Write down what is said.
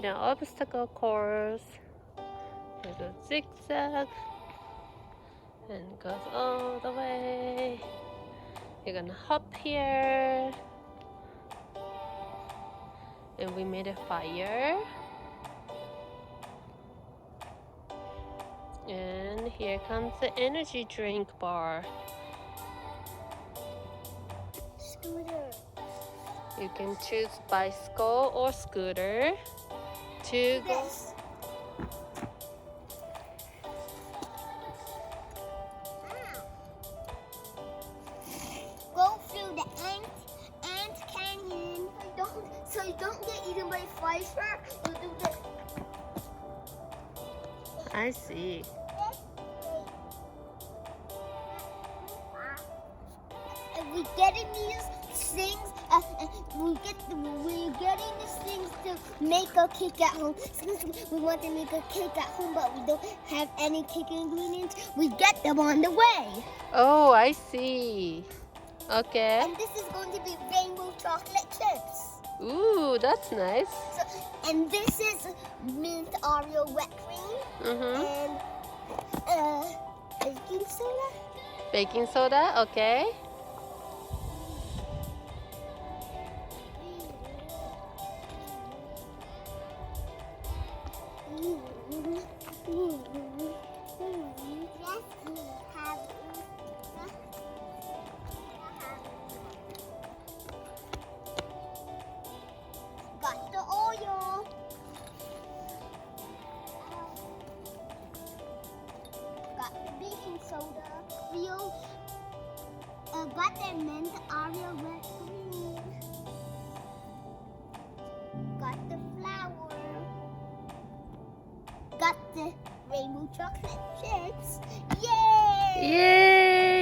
made an obstacle course. There's a zigzag and it goes all the way. You're gonna hop here. And we made a fire. And here comes the energy drink bar. Scooter. You can choose bicycle or scooter to go. This. Go through the ant canyon. So you don't get eaten by flies. You do this. I see. And we getting these things. We're getting these things to make a cake at home. Since we want to make a cake at home, but we don't have any cake ingredients, we get them on the way. Oh, I see. Okay. And this is going to be rainbow chocolate chips. Ooh, that's nice. And this is mint Oreo wet cream. And baking soda. Baking soda, okay. Got the oil. Got the baking soda. Got the mint Oreo wet cream. Got the flour. Got the rainbow chocolate chips. Yay! Yay!